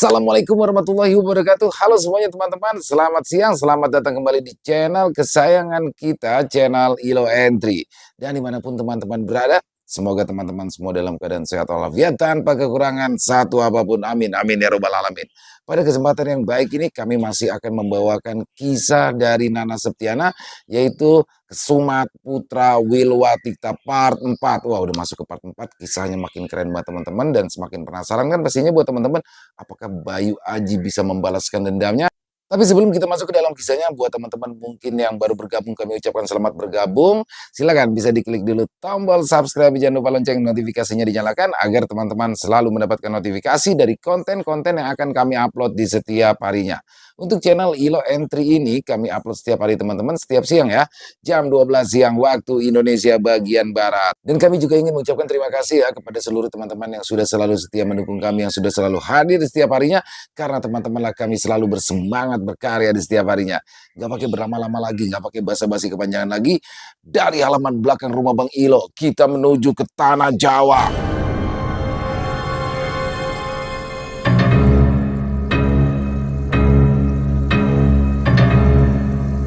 Assalamualaikum warahmatullahi wabarakatuh. Halo semuanya teman-teman, selamat siang, selamat datang kembali di channel kesayangan kita, channel Ilo Entry. Dan dimanapun teman-teman berada, semoga teman-teman semua dalam keadaan sehat walafiat tanpa kekurangan satu apapun. Amin, amin ya robbal alamin. Pada kesempatan yang baik ini kami masih akan membawakan kisah dari Nana Septiana, yaitu Kesumat Putra Wilwatikta part 4. Wah, udah masuk ke part 4, kisahnya makin keren banget teman-teman, dan semakin penasaran kan pastinya buat teman-teman, apakah Bayu Aji bisa membalaskan dendamnya? Tapi sebelum kita masuk ke dalam kisahnya, buat teman-teman mungkin yang baru bergabung, kami ucapkan selamat bergabung. Silakan bisa diklik dulu tombol subscribe, jangan lupa lonceng notifikasinya dinyalakan agar teman-teman selalu mendapatkan notifikasi dari konten-konten yang akan kami upload di setiap harinya. Untuk channel Ilo Entry ini kami upload setiap hari teman-teman, setiap siang ya, jam 12 siang waktu Indonesia bagian Barat. Dan kami juga ingin mengucapkan terima kasih ya kepada seluruh teman-teman yang sudah selalu setia mendukung kami, yang sudah selalu hadir di setiap harinya, karena teman-temanlah kami selalu bersemangat berkarya di setiap harinya. Gak pakai berlama-lama lagi, gak pakai basa-basi kepanjangan lagi. Dari halaman belakang rumah Bang Ilo, kita menuju ke Tanah Jawa.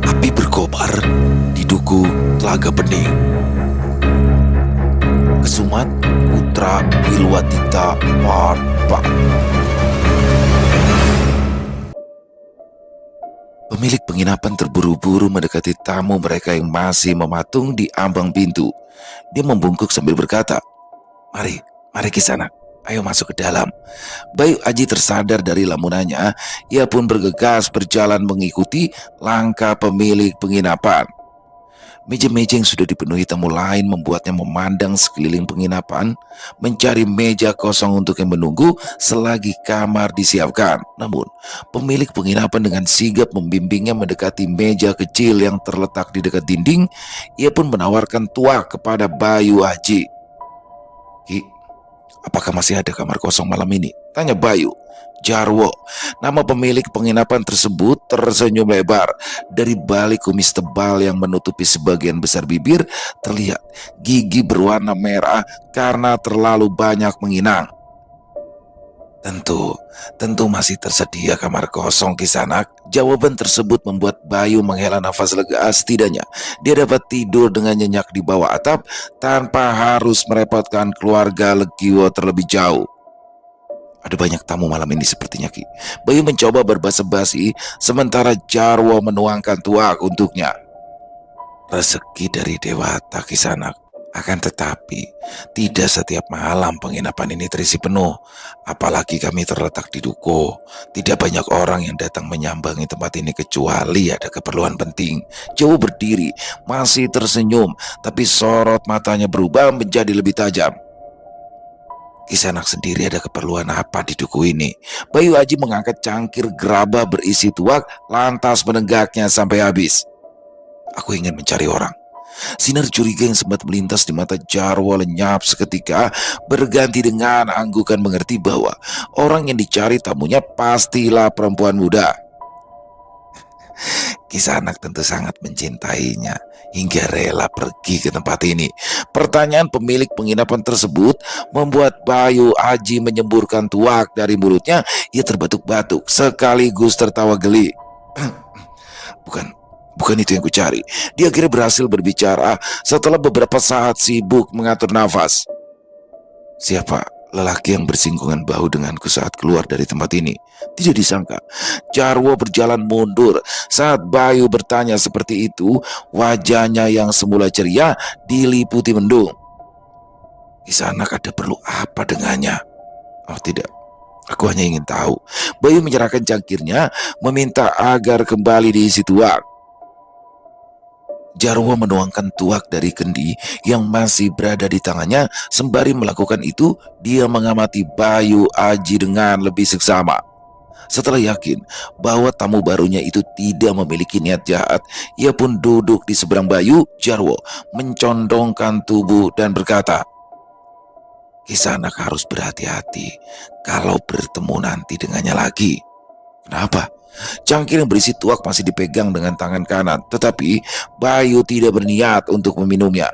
Api berkobar di Duku Telaga Bening. Kesumat Putra Wilwatikta part 4. Pemilik penginapan terburu-buru mendekati tamu mereka yang masih mematung di ambang pintu. Dia membungkuk sambil berkata, Mari Kisanak, ayo masuk ke dalam." Bayu Aji tersadar dari lamunannya. Ia pun bergegas berjalan mengikuti langkah pemilik penginapan. Meja-meja yang sudah dipenuhi tamu lain membuatnya memandang sekeliling penginapan, mencari meja kosong untuk yang menunggu selagi kamar disiapkan. Namun, pemilik penginapan dengan sigap membimbingnya mendekati meja kecil yang terletak di dekat dinding. Ia pun menawarkan tuak kepada Bayu Aji. "Ki, apakah masih ada kamar kosong malam ini?" tanya Bayu. Jarwo, nama pemilik penginapan tersebut, tersenyum lebar. Dari balik kumis tebal yang menutupi sebagian besar bibir, terlihat gigi berwarna merah karena terlalu banyak menginang. Tentu masih tersedia kamar kosong, Kisanak." Jawaban tersebut membuat Bayu menghela nafas lega. Setidaknya dia dapat tidur dengan nyenyak di bawah atap tanpa harus merepotkan keluarga Legio terlebih jauh. "Ada banyak tamu malam ini sepertinya, Ki." Bayu mencoba berbasa-basi sementara Jarwo menuangkan tuak untuknya. "Rezeki dari Dewata, Kisanak. Akan tetapi, tidak setiap malam penginapan ini terisi penuh. Apalagi kami terletak di Duko. Tidak banyak orang yang datang menyambangi tempat ini kecuali ada keperluan penting." Jawa berdiri, masih tersenyum, tapi sorot matanya berubah menjadi lebih tajam. "Kisanak sendiri ada keperluan apa di Duku ini?" Bayu Aji mengangkat cangkir gerabah berisi tuak, lantas menenggaknya sampai habis. "Aku ingin mencari orang." Sinar curiga yang sempat melintas di mata Jarwo lenyap seketika, berganti dengan anggukan mengerti bahwa orang yang dicari tamunya pastilah perempuan muda. Kisanak tentu sangat mencintainya hingga rela pergi ke tempat ini. Pertanyaan pemilik penginapan tersebut membuat Bayu Aji menyemburkan tuak dari mulutnya. Ia terbatuk-batuk sekaligus tertawa geli. Bukan itu yang kucari." Dia akhirnya berhasil berbicara setelah beberapa saat sibuk mengatur nafas. "Siapa lelaki yang bersinggungan bahu denganku saat keluar dari tempat ini?" Tidak disangka, Jarwo berjalan mundur saat Bayu bertanya seperti itu. Wajahnya yang semula ceria diliputi mendung. "Kisanak ada perlu apa dengannya?" "Oh tidak, aku hanya ingin tahu." Bayu menyerahkan cangkirnya, meminta agar kembali diisi tuak. Jarwo menuangkan tuak dari kendi yang masih berada di tangannya. Sembari melakukan itu, dia mengamati Bayu Aji dengan lebih seksama. Setelah yakin bahwa tamu barunya itu tidak memiliki niat jahat, ia pun duduk di seberang Bayu. Jarwo mencondongkan tubuh dan berkata, "Kisanak harus berhati-hati kalau bertemu nanti dengannya lagi." "Kenapa?" Cangkir yang berisi tuak masih dipegang dengan tangan kanan, tetapi Bayu tidak berniat untuk meminumnya.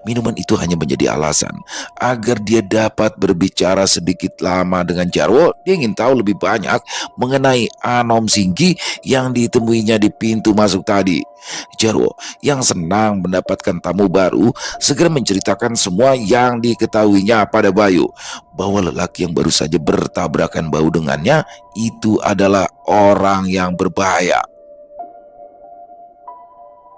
Minuman itu hanya menjadi alasan agar dia dapat berbicara sedikit lama dengan Jarwo. Dia ingin tahu lebih banyak mengenai Anom Singgi yang ditemuinya di pintu masuk tadi. Jarwo yang senang mendapatkan tamu baru segera menceritakan semua yang diketahuinya pada Bayu, bahwa lelaki yang baru saja bertabrakan bau dengannya itu adalah orang yang berbahaya.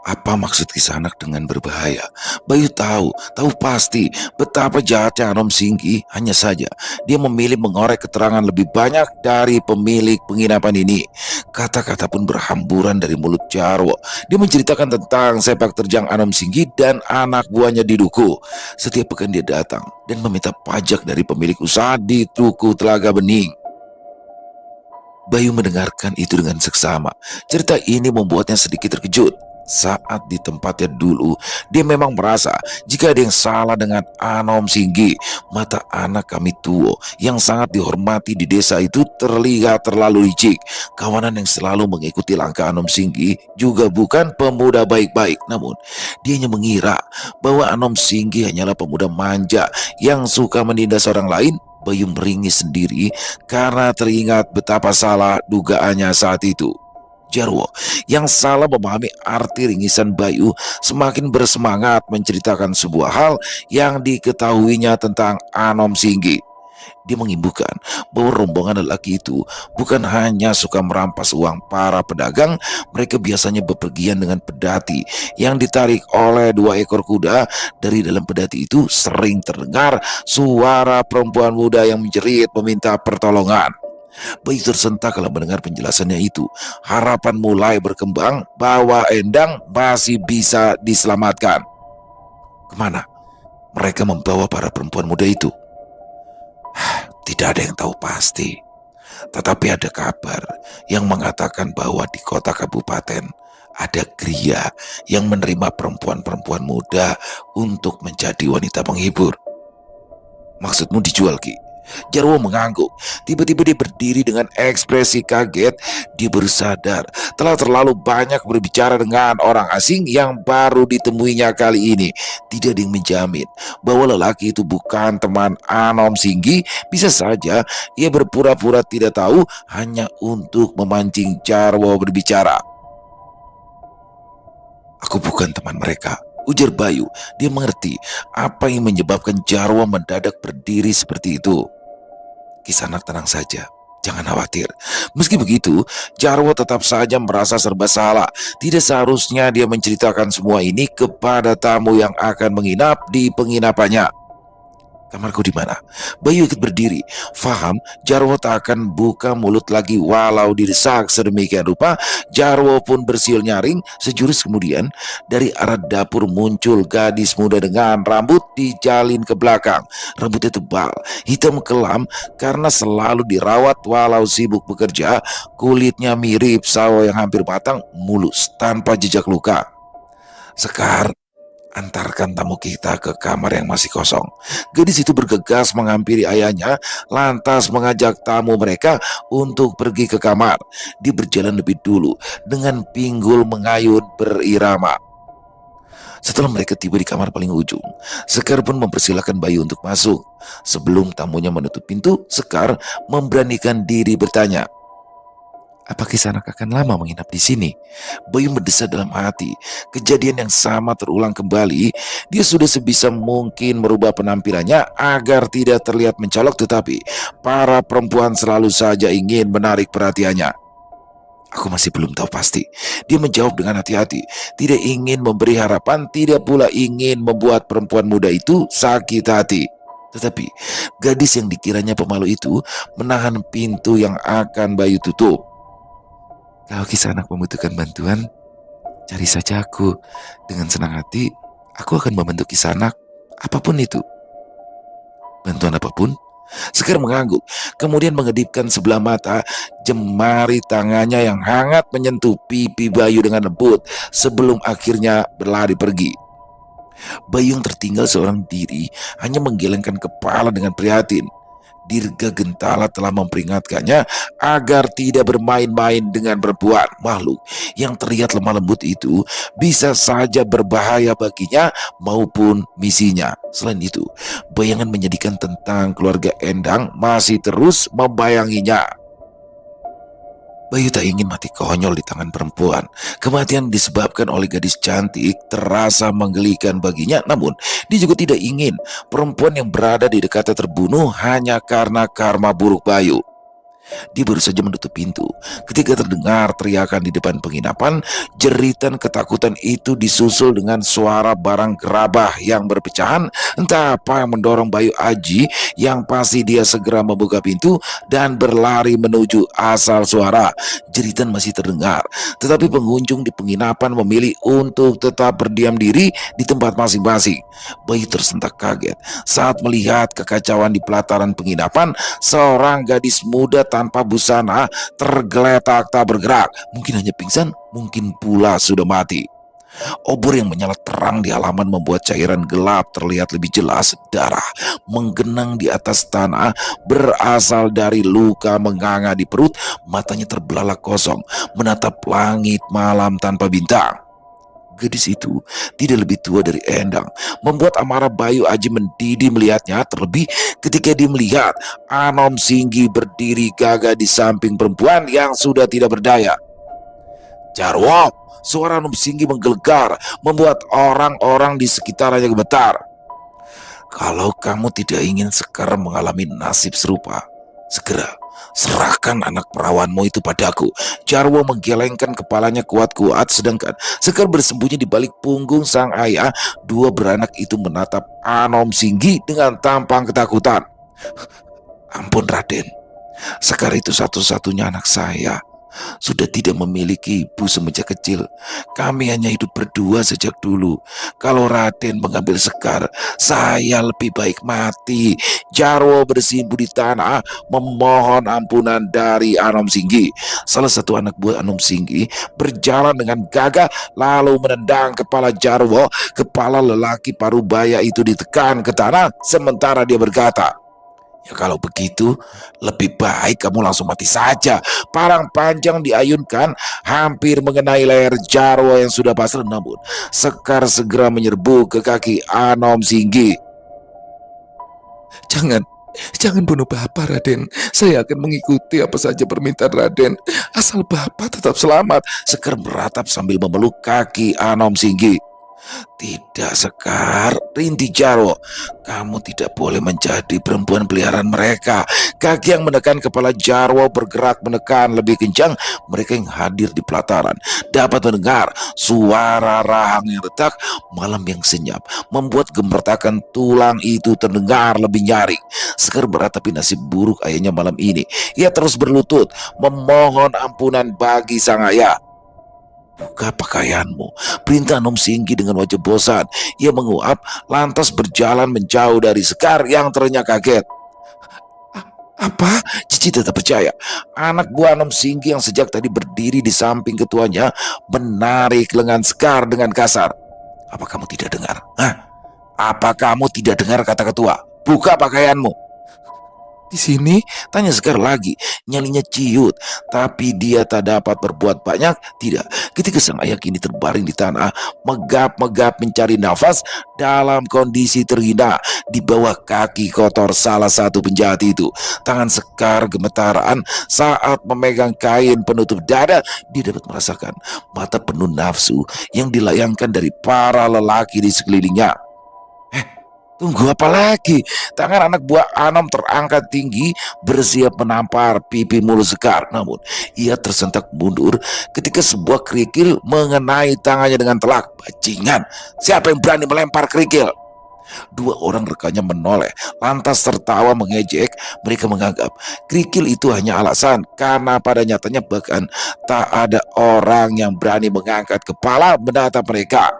Apa maksud Kisanak dengan berbahaya? Bayu tahu pasti betapa jahatnya Anom Singgi. Hanya saja dia memilih mengorek keterangan lebih banyak dari pemilik penginapan ini. Kata-kata pun berhamburan dari mulut Jarwo. Dia menceritakan tentang sepak terjang Anom Singgi dan anak buahnya di Duku. Setiap pekan dia datang dan meminta pajak dari pemilik usaha di Duku Telaga Bening. Bayu mendengarkan itu dengan seksama. Cerita ini membuatnya sedikit terkejut. Saat di tempatnya dulu, dia memang merasa jika ada yang salah dengan Anom Singgi. Mata anak kami Tuo yang sangat dihormati di desa itu terlihat terlalu licik. Kawanan yang selalu mengikuti langkah Anom Singgi juga bukan pemuda baik-baik. Namun dia hanya mengira bahwa Anom Singgi hanyalah pemuda manja yang suka menindas orang lain. Bayu meringis sendiri karena teringat betapa salah dugaannya saat itu. Jarwo yang salah memahami arti ringisan Bayu semakin bersemangat menceritakan sebuah hal yang diketahuinya tentang Anom Singgi. Dia mengimbukan bahwa rombongan lelaki itu bukan hanya suka merampas uang para pedagang, mereka biasanya bepergian dengan pedati yang ditarik oleh 2 ekor kuda. Dari dalam pedati itu sering terdengar suara perempuan muda yang menjerit meminta pertolongan. Bayu tersentak kalau mendengar penjelasannya itu. Harapan mulai berkembang bahwa Endang masih bisa diselamatkan. Kemana mereka membawa para perempuan muda itu? Tidak ada yang tahu pasti. Tetapi ada kabar yang mengatakan bahwa di kota kabupaten ada Gria yang menerima perempuan-perempuan muda untuk menjadi wanita penghibur. Maksudmu dijual, Ki? Jarwo mengangguk. Tiba-tiba dia berdiri dengan ekspresi kaget. Dia baru sadar telah terlalu banyak berbicara dengan orang asing yang baru ditemuinya kali ini. Tidak ada yang menjamin bahwa lelaki itu bukan teman Anom Singgi. Bisa saja ia berpura-pura tidak tahu hanya untuk memancing Jarwo berbicara. Aku bukan teman mereka, ujar Bayu. Dia mengerti apa yang menyebabkan Jarwo mendadak berdiri seperti itu. Kisanak tenang saja, jangan khawatir. Meski begitu, Jarwo tetap saja merasa serba salah. Tidak seharusnya dia menceritakan semua ini kepada tamu yang akan menginap di penginapannya. Kamarku di mana? Bayu ikut berdiri. Faham, Jarwo tak akan buka mulut lagi walau didesak sedemikian rupa. Jarwo pun bersiul nyaring. Sejurus kemudian, dari arah dapur muncul gadis muda dengan rambut dijalin ke belakang. Rambutnya tebal, hitam kelam karena selalu dirawat walau sibuk bekerja. Kulitnya mirip sawo yang hampir matang, mulus tanpa jejak luka. Sekar, antarkan tamu kita ke kamar yang masih kosong. Gadis itu bergegas menghampiri ayahnya, lantas mengajak tamu mereka untuk pergi ke kamar. Dia berjalan lebih dulu dengan pinggul mengayun berirama. Setelah mereka tiba di kamar paling ujung, Sekar pun mempersilahkan Bayu untuk masuk. Sebelum tamunya menutup pintu, Sekar memberanikan diri bertanya, "Apa Kisanak akan lama menginap di sini?" Bayu mendesah dalam hati. Kejadian yang sama terulang kembali. Dia sudah sebisa mungkin merubah penampilannya agar tidak terlihat mencolok, tetapi para perempuan selalu saja ingin menarik perhatiannya. Aku masih belum tahu pasti. Dia menjawab dengan hati-hati. Tidak ingin memberi harapan, tidak pula ingin membuat perempuan muda itu sakit hati. Tetapi gadis yang dikiranya pemalu itu menahan pintu yang akan Bayu tutup. "Kalau Kisanak membutuhkan bantuan, cari saja aku. Dengan senang hati, aku akan membantu Kisanak, apapun itu." "Bantuan apapun?" Sekar mengangguk, kemudian mengedipkan sebelah mata. Jemari tangannya yang hangat menyentuh pipi Bayu dengan lembut sebelum akhirnya berlari pergi. Bayu yang tertinggal seorang diri hanya menggelengkan kepala dengan prihatin. Dirga Gentala telah memperingatkannya agar tidak bermain-main dengan perempuan. Makhluk yang terlihat lemah lembut itu bisa saja berbahaya baginya maupun misinya. Selain itu, bayangan menyedihkan tentang keluarga Endang masih terus membayanginya. Bayu tak ingin mati konyol di tangan perempuan. Kematian disebabkan oleh gadis cantik terasa menggelikan baginya, namun dia juga tidak ingin perempuan yang berada di dekatnya terbunuh hanya karena karma buruk Bayu. Dia baru saja menutup pintu ketika terdengar teriakan di depan penginapan. Jeritan ketakutan itu disusul dengan suara barang gerabah yang berpecahan. Entah apa yang mendorong Bayu Aji, yang pasti dia segera membuka pintu dan berlari menuju asal suara. Jeritan masih terdengar, tetapi pengunjung di penginapan memilih untuk tetap berdiam diri di tempat masing-masing. Bayu tersentak kaget saat melihat kekacauan di pelataran penginapan. Seorang gadis muda tanpa busana tergeletak tak bergerak. Mungkin hanya pingsan, mungkin pula sudah mati. Obor yang menyala terang di halaman membuat cairan gelap terlihat lebih jelas. Darah menggenang di atas tanah berasal dari luka menganga di perut. Matanya terbelalak kosong, menatap langit malam tanpa bintang. Gadis itu tidak lebih tua dari Endang, membuat amarah Bayu Aji mendidih melihatnya, terlebih ketika dia melihat Anom Singgi berdiri gagah di samping perempuan yang sudah tidak berdaya. Jarwo, suara Anom Singgi menggelegar, membuat orang-orang di sekitarnya gemetar. Kalau kamu tidak ingin Sekar mengalami nasib serupa, segera serahkan anak perawanmu itu padaku. Jarwo menggelengkan kepalanya kuat-kuat, sedangkan Sekar bersembunyi di balik punggung sang ayah. Dua beranak itu menatap Anom Singgi dengan tampang ketakutan. Ampun Raden, Sekar itu satu-satunya anak saya. Sudah tidak memiliki ibu semenjak kecil. Kami hanya hidup berdua sejak dulu. Kalau Raden mengambil Sekar, saya lebih baik mati. Jarwo bersimpu di tanah memohon ampunan dari Anom Singgi. Salah satu anak buah Anom Singgi berjalan dengan gagah lalu menendang kepala Jarwo. Kepala lelaki parubaya itu ditekan ke tanah sementara dia berkata, "Ya kalau begitu, lebih baik kamu langsung mati saja." Parang panjang diayunkan hampir mengenai leher Jarwo yang sudah pasrah, namun Sekar segera menyerbu ke kaki Anom Singgi. Jangan bunuh Bapak, Raden. Saya akan mengikuti apa saja permintaan Raden, asal Bapak tetap selamat. Sekar meratap sambil memeluk kaki Anom Singgi. Tidak, Sekar, rintih Jarwo. Kamu tidak boleh menjadi perempuan peliharaan mereka. Kaki yang menekan kepala Jarwo bergerak menekan lebih kencang. Mereka yang hadir di pelataran dapat mendengar suara rahang yang retak. Malam yang senyap membuat gemertakan tulang itu terdengar lebih nyaring. Sekar meratapi nasib buruk ayahnya malam ini. Ia terus berlutut memohon ampunan bagi sang ayah. Buka pakaianmu, perintah Anom Singgi dengan wajah bosan. Ia menguap, lantas berjalan menjauh dari Sekar yang ternyata kaget. Apa? Cici tidak percaya. Anak buah Anom Singgi yang sejak tadi berdiri di samping ketuanya menarik lengan Sekar dengan kasar. Apa kamu tidak dengar? Apa kamu tidak dengar kata ketua? Buka pakaianmu. Di sini, tanya Sekar lagi. Nyalinya ciut, tapi dia tak dapat berbuat banyak. Tidak, ketika sang ayah kini terbaring di tanah, megap-megap mencari nafas dalam kondisi terhina di bawah kaki kotor salah satu penjahat itu. Tangan Sekar gemetaran saat memegang kain penutup dada. Dia dapat merasakan mata penuh nafsu yang dilayangkan dari para lelaki di sekelilingnya. Tunggu apa lagi? Tangan anak buah Anom terangkat tinggi, bersiap menampar pipi mulut Sekar. Namun ia tersentak mundur ketika sebuah kerikil mengenai tangannya dengan telak. Bajingan, siapa yang berani melempar kerikil? Dua orang rekannya menoleh, lantas tertawa mengejek. Mereka menganggap kerikil itu hanya alasan, karena pada nyatanya bahkan tak ada orang yang berani mengangkat kepala menatap mereka.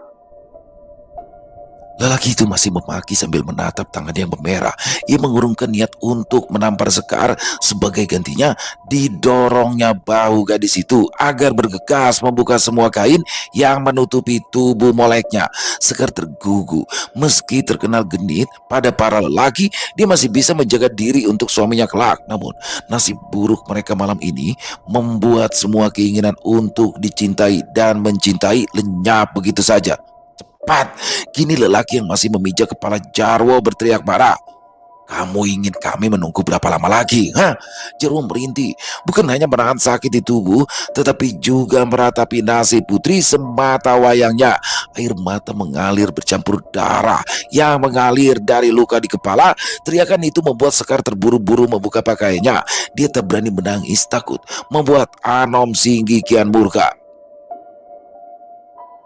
Lelaki itu masih memaki sambil menatap tangan yang memerah. Ia mengurungkan niat untuk menampar Sekar. Sebagai gantinya, didorongnya bahu gadis itu agar bergegas membuka semua kain yang menutupi tubuh moleknya. Sekar tergugu. Meski terkenal genit pada para lelaki, dia masih bisa menjaga diri untuk suaminya kelak. Namun, nasib buruk mereka malam ini membuat semua keinginan untuk dicintai dan mencintai lenyap begitu saja. Cepat, kini lelaki yang masih memijak kepala Jarwo berteriak marah. Kamu ingin kami menunggu berapa lama lagi? Hah? Jarwo merintih, bukan hanya menahan sakit di tubuh, tetapi juga meratapi nasib putri semata wayangnya. Air mata mengalir bercampur darah yang mengalir dari luka di kepala. Teriakan itu membuat Sekar terburu-buru membuka pakaiannya. Dia tak berani menangis takut, membuat Anom Singgi kian murka.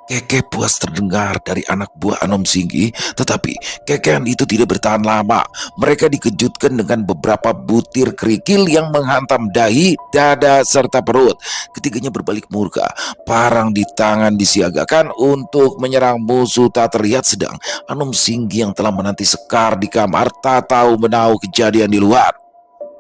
Keke puas terdengar dari anak buah Anom Singgi, tetapi kekean itu tidak bertahan lama. Mereka dikejutkan dengan beberapa butir kerikil yang menghantam dahi, dada, serta perut. Ketiganya berbalik murka. Parang di tangan disiagakan untuk menyerang musuh tak terlihat, sedang Anom Singgi yang telah menanti Sekar di kamar tak tahu menahu kejadian di luar.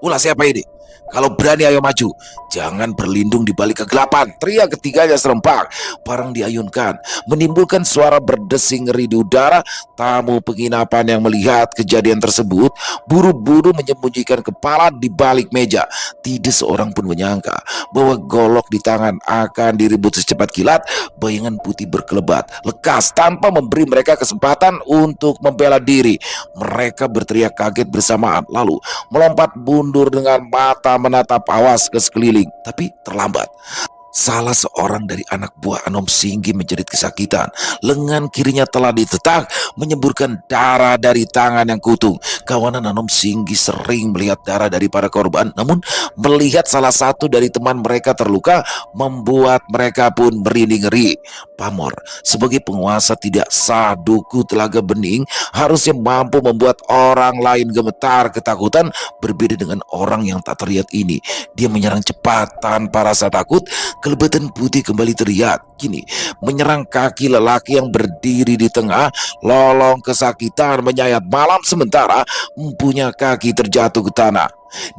Ulah siapa ini? Kalau berani ayo maju. Jangan berlindung di balik kegelapan. Teriak ketiganya serempak. Parang diayunkan, menimbulkan suara berdesing ngeri di udara. Tamu penginapan yang melihat kejadian tersebut buru-buru menyembunyikan kepala di balik meja. Tidak seorang pun menyangka bahwa golok di tangan akan diribut secepat kilat. Bayangan putih berkelebat, lekas tanpa memberi mereka kesempatan untuk membela diri. Mereka berteriak kaget bersamaan, lalu melompat mundur dengan mata menatap awas ke sekeliling, tapi terlambat. Salah seorang dari anak buah Anom Singgi menjerit kesakitan. Lengan kirinya telah ditetak, menyemburkan darah dari tangan yang kutung. Kawanan Anom Singgi sering melihat darah dari para korban, namun melihat salah satu dari teman mereka terluka membuat mereka pun merinding ngeri. Pamor, sebagai penguasa tidak sah duku Telaga Bening, harusnya mampu membuat orang lain gemetar ketakutan. Berbeda dengan orang yang tak terlihat ini, dia menyerang cepat tanpa rasa takut. Kelebatan putih kembali terlihat, kini menyerang kaki lelaki yang berdiri di tengah. Lolong kesakitan menyayat malam sementara empunya kaki terjatuh ke tanah.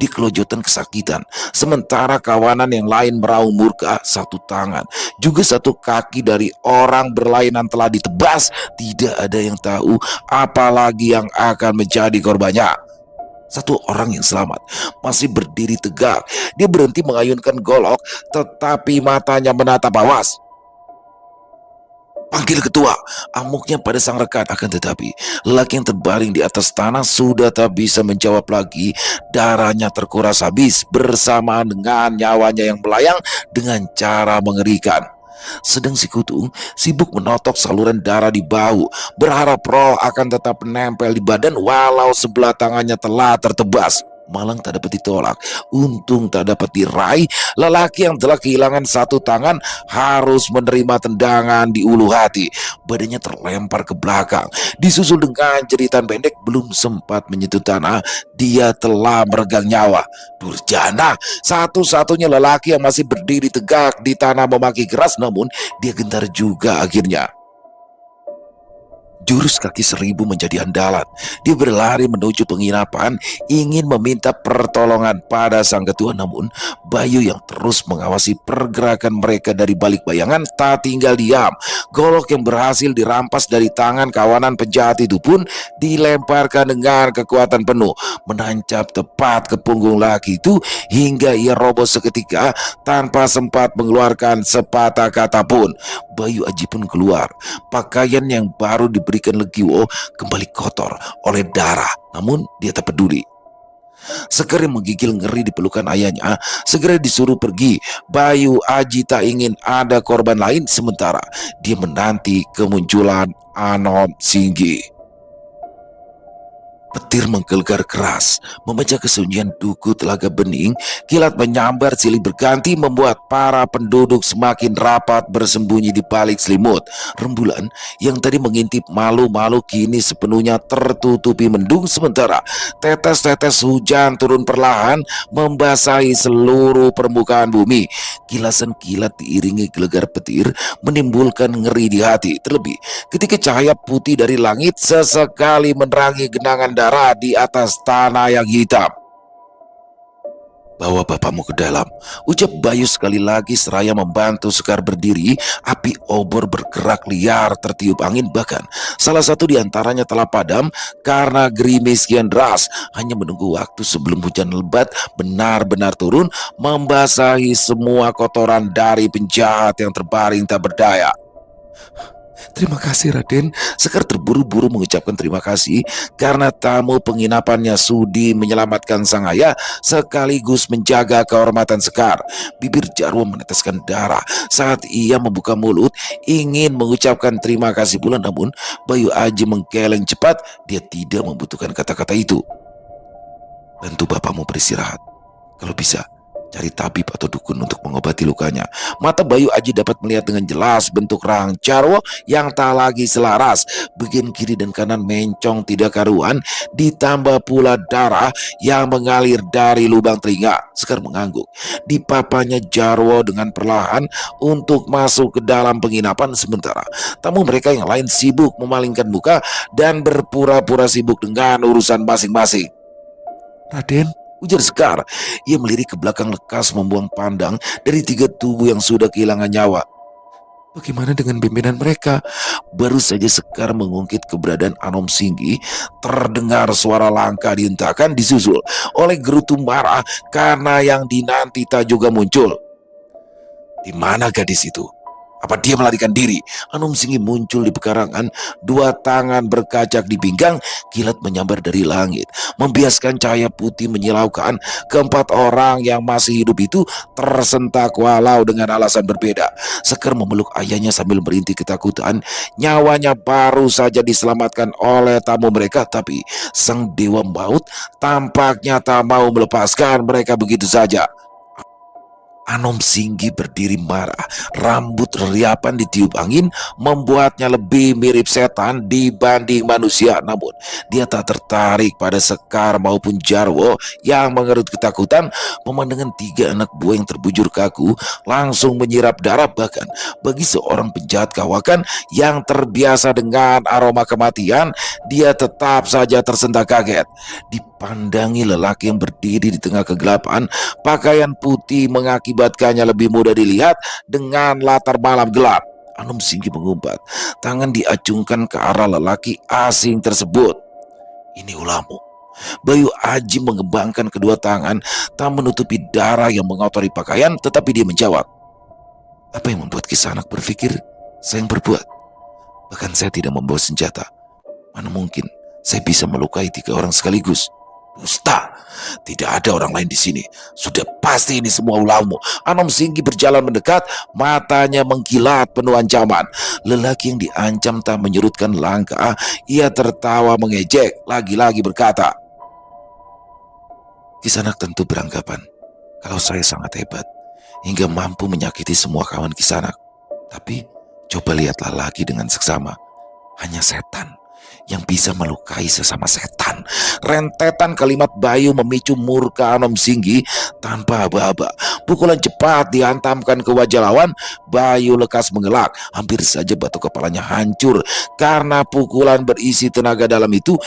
Di kelojotan kesakitan, sementara kawanan yang lain meraung murka, satu tangan juga satu kaki dari orang berlainan telah ditebas. Tidak ada yang tahu apalagi yang akan menjadi korbannya. Satu orang yang selamat masih berdiri tegak. Dia berhenti mengayunkan golok, tetapi matanya menatap awas. Panggil ketua, amuknya pada sang rekan. Akan tetapi lelaki yang terbaring di atas tanah sudah tak bisa menjawab lagi. Darahnya terkuras habis bersamaan dengan nyawanya yang melayang dengan cara mengerikan. Sedang si Kutung sibuk menotok saluran darah di bahu, berharap roh akan tetap menempel di badan walau sebelah tangannya telah tertebas. Malang tak dapat ditolak, untung tak dapat diraih. Lelaki yang telah kehilangan satu tangan harus menerima tendangan di ulu hati. Badannya terlempar ke belakang, disusul dengan jeritan pendek. Belum sempat menyentuh tanah, dia telah meregang nyawa. Durjana, satu-satunya lelaki yang masih berdiri tegak di tanah memaki keras, namun dia gentar juga akhirnya. Jurus kaki seribu menjadi andalan. Dia berlari menuju penginapan, ingin meminta pertolongan pada sang ketua. Namun Bayu yang terus mengawasi pergerakan mereka dari balik bayangan tak tinggal diam. Golok yang berhasil dirampas dari tangan kawanan penjahat itu pun dilemparkan dengan kekuatan penuh, menancap tepat ke punggung laki itu hingga ia roboh seketika tanpa sempat mengeluarkan sepatah kata pun. Bayu Aji pun keluar. Pakaian yang baru diberikan Legiwo kembali kotor oleh darah, namun dia tak peduli. Sekar yang menggigil ngeri di pelukan ayahnya segera disuruh pergi. Bayu Aji tak ingin ada korban lain, sementara dia menanti kemunculan Anom Singgi. Petir menggelegar keras, memecah kesunyian duku Telaga Bening. Kilat menyambar silih berganti membuat para penduduk semakin rapat bersembunyi di balik selimut. Rembulan yang tadi mengintip malu-malu kini sepenuhnya tertutupi mendung, sementara tetes-tetes hujan turun perlahan membasahi seluruh permukaan bumi. Kilasan kilat diiringi gelegar petir menimbulkan ngeri di hati, terlebih ketika cahaya putih dari langit sesekali menerangi genangan darah di atas tanah yang hitam. "Bawa bapakmu ke dalam," ucap Bayu sekali lagi seraya membantu Sekar berdiri. Api obor bergerak liar tertiup angin, bahkan salah satu di antaranya telah padam karena gerimis kian deras, hanya menunggu waktu sebelum hujan lebat benar-benar turun membasahi semua kotoran dari penjahat yang terbaring tak berdaya. "Terima kasih, Raden." Sekar terburu-buru mengucapkan terima kasih karena tamu penginapannya sudi menyelamatkan sang ayah sekaligus menjaga kehormatan Sekar. Bibir Jarwo meneteskan darah saat ia membuka mulut ingin mengucapkan terima kasih pula, namun Bayu Aji menggeleng cepat. Dia tidak membutuhkan kata-kata itu. "Bantu bapakmu beristirahat. Kalau bisa, cari tabib atau dukun untuk mengobati lukanya." Mata Bayu Aji dapat melihat dengan jelas bentuk rahang Jarwo yang tak lagi selaras. Bagian kiri dan kanan mencong tidak karuan, ditambah pula darah yang mengalir dari lubang telinga. Sekar mengangguk. Dipapanya Jarwo dengan perlahan untuk masuk ke dalam penginapan, sementara tamu mereka yang lain sibuk memalingkan muka dan berpura-pura sibuk dengan urusan masing-masing. "Raden," ujar Sekar. Ia melirik ke belakang lekas membuang pandang dari tiga tubuh yang sudah kehilangan nyawa. "Bagaimana dengan pimpinan mereka?" Baru saja Sekar mengungkit keberadaan Anom Singgi, terdengar suara langkah dihentakkan disusul oleh gerutu marah karena yang dinanti tak juga muncul. "Di mana gadis itu? Apa dia melarikan diri?" Anom Singgi muncul di pekarangan, dua tangan berkacak di pinggang. Kilat menyambar dari langit, membiaskan cahaya putih menyilaukan. Keempat orang yang masih hidup itu tersentak walau dengan alasan berbeda. Sekar memeluk ayahnya sambil merintih ketakutan. Nyawanya baru saja diselamatkan oleh tamu mereka, tapi sang dewa maut tampaknya tak mau melepaskan mereka begitu saja. Anom Singgi berdiri marah, rambut reriapan ditiup angin membuatnya lebih mirip setan dibanding manusia. Namun dia tak tertarik pada Sekar maupun Jarwo yang mengerut ketakutan. Pemandangan tiga anak buah yang terbujur kaku langsung menyirap darah, bahkan bagi seorang penjahat kawakan yang terbiasa dengan aroma kematian, dia tetap saja tersentak kaget. Dipandangi lelaki yang berdiri di tengah kegelapan, pakaian putih mengakibatkannya lebih mudah dilihat dengan latar malam gelap. Anom Singgi mengumpat, tangan diacungkan ke arah lelaki asing tersebut. "Ini ulahmu." Bayu Aji mengembangkan kedua tangan, tak menutupi darah yang mengotori pakaian, tetapi dia menjawab, "Apa yang membuat Kisanak berpikir saya yang berbuat? Bahkan saya tidak membawa senjata. Mana mungkin saya bisa melukai tiga orang sekaligus?" "Dusta! Tidak ada orang lain di sini. Sudah pasti ini semua ulahmu." Anom Singgi berjalan mendekat, matanya mengkilat penuh ancaman. Lelaki yang diancam tak menyurutkan langkah. Ia tertawa mengejek, lagi-lagi berkata, "Kisanak tentu beranggapan kalau saya sangat hebat hingga mampu menyakiti semua kawan Kisanak. Tapi coba lihatlah lagi dengan seksama. Hanya setan yang bisa melukai sesama setan." Rentetan kalimat Bayu memicu murka Anom Singgi tanpa aba-aba. Pukulan cepat dihantamkan ke wajah lawan. Bayu lekas mengelak, hampir saja batu kepalanya hancur karena pukulan berisi tenaga dalam itu.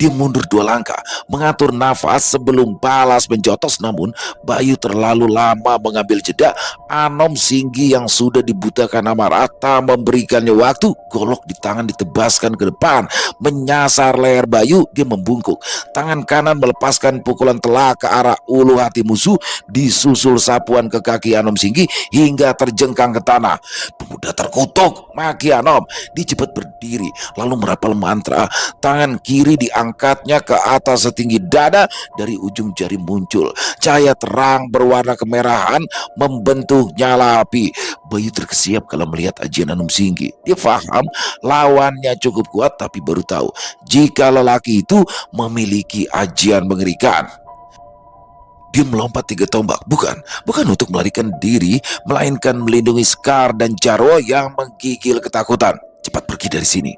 Dia mundur dua langkah, mengatur nafas sebelum balas menjotos, namun Bayu terlalu lama mengambil jeda. Anom Singgi yang sudah dibutakan amarah tak memberikannya waktu. Golok di tangan ditebaskan ke depan, menyasar leher Bayu. Dia membungkuk, tangan kanan melepaskan pukulan telak ke arah ulu hati musuh, disusul sapuan ke kaki Anom Singgi hingga terjengkang ke tanah. "Pemuda terkutuk!" maki Anom. Dia cepat berdiri lalu merapal mantra. Tangan kiri diangkat mengangkatnya ke atas setinggi dada. Dari ujung jari muncul cahaya terang berwarna kemerahan membentuk nyala api. Bayu terkesiap kalau melihat ajian Anom Singgi. Dia paham lawannya cukup kuat, tapi baru tahu jika lelaki itu memiliki ajian mengerikan. Dia melompat 3 tombak, bukan untuk melarikan diri, melainkan melindungi Sekar dan Jarwo yang menggigil ketakutan. Cepat pergi dari sini.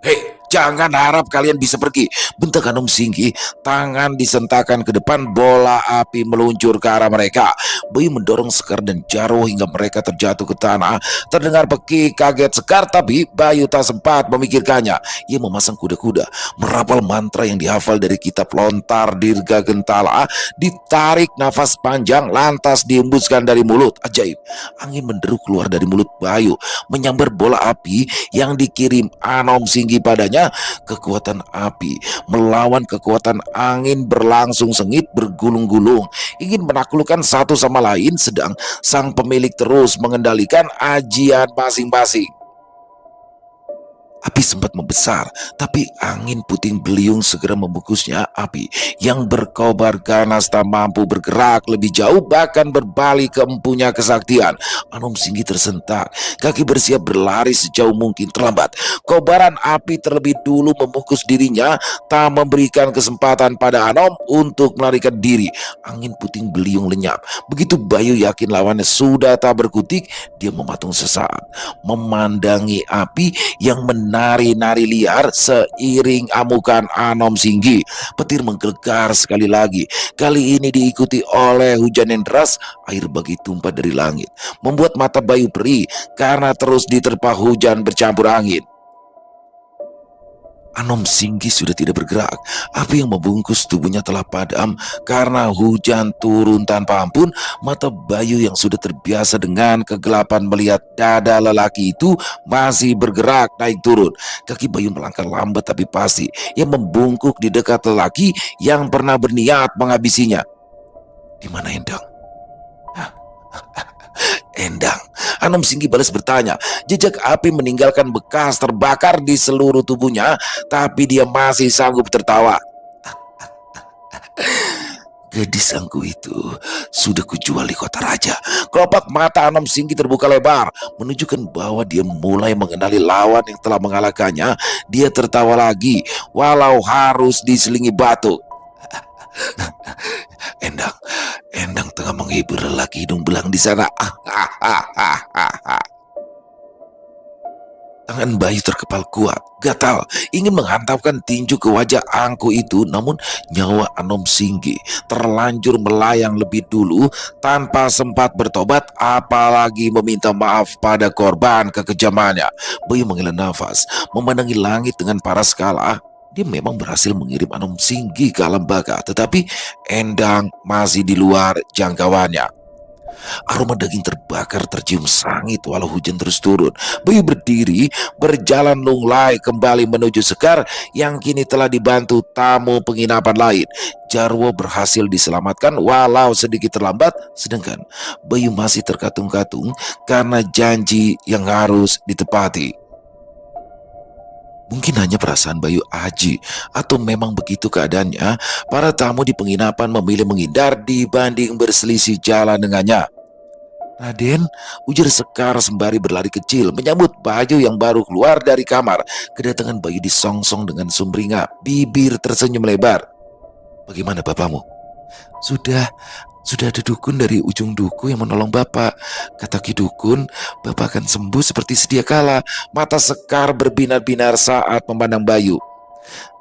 Hei, jangan harap kalian bisa pergi, bentak Anom Singgi. Tangan disentakan ke depan, bola api meluncur ke arah mereka. Bayu mendorong Sekar dan Jarwo hingga mereka terjatuh ke tanah. Terdengar pekik kaget Sekar, tapi Bayu tak sempat memikirkannya. Ia memasang kuda-kuda, merapal mantra yang dihafal dari kitab lontar dirga gentala, ditarik nafas panjang, lantas dihembuskan dari mulut. Ajaib, angin menderu keluar dari mulut Bayu, menyambar bola api yang dikirim Anom Singgi padanya. Kekuatan api melawan kekuatan angin berlangsung sengit, bergulung-gulung, ingin menaklukkan satu sama lain, sedang sang pemilik terus mengendalikan ajian masing-masing. Api sempat membesar, tapi angin puting beliung segera membungkusnya. Api yang berkobar ganas tak mampu bergerak lebih jauh, bahkan berbalik ke empunya kesaktian. Anom Singgi tersentak, kaki bersiap berlari sejauh mungkin. Terlambat, kobaran api terlebih dulu membungkus dirinya, tak memberikan kesempatan pada Anom untuk melarikan diri. Angin puting beliung lenyap. Begitu Bayu yakin lawannya sudah tak berkutik, dia mematung sesaat, memandangi api yang menari-nari liar seiring amukan Anom Singgi. Petir menggelegar sekali lagi, kali ini diikuti oleh hujan yang deras. Air bagi tumpah dari langit, membuat mata Bayu perih karena terus diterpa hujan bercampur angin. Anom Singgi sudah tidak bergerak. Api yang membungkus tubuhnya telah padam karena hujan turun tanpa ampun. Mata Bayu yang sudah terbiasa dengan kegelapan melihat dada lelaki itu masih bergerak naik turun. Kaki Bayu melangkah lambat tapi pasti, yang membungkuk di dekat lelaki yang pernah berniat menghabisinya. Di mana Endang? Endang, Anom Singgi balas bertanya. Jejak api meninggalkan bekas terbakar di seluruh tubuhnya, tapi dia masih sanggup tertawa. Gadis angku itu sudah kujual di kota raja. Kelopak mata Anom Singgi terbuka lebar, menunjukkan bahwa dia mulai mengenali lawan yang telah mengalahkannya. Dia tertawa lagi, walau harus diselingi batuk. Endang tengah menghibur lelaki hidung belang di sana. Tangan Bayu terkepal kuat, gatal, ingin menghantamkan tinju ke wajah angku itu, namun nyawa Anom Singgi terlanjur melayang lebih dulu tanpa sempat bertobat, apalagi meminta maaf pada korban kekejamannya. Bayu menghela nafas, memandangi langit dengan paras kala. Dia memang berhasil mengirim Anom Singgi ke alam baka, tetapi Endang masih di luar jangkauannya. Aroma daging terbakar tercium sangit walau hujan terus turun. Bayu berdiri, berjalan lunglai kembali menuju Sekar yang kini telah dibantu tamu penginapan lain. Jarwo berhasil diselamatkan walau sedikit terlambat, sedangkan Bayu masih terkatung-katung karena janji yang harus ditepati. Mungkin hanya perasaan Bayu aji, atau memang begitu keadaannya, para tamu di penginapan memilih menghindar dibanding berselisih jalan dengannya. Raden, ujar Sekar sembari berlari kecil menyambut Bayu yang baru keluar dari kamar. Kedatangan Bayu disongsong dengan sumringah, bibir tersenyum lebar. Bagaimana bapakmu? Sudah ada dukun dari ujung duku yang menolong bapak. Kata Ki Dukun, bapak akan sembuh seperti sedia kala. Mata Sekar berbinar-binar saat memandang Bayu.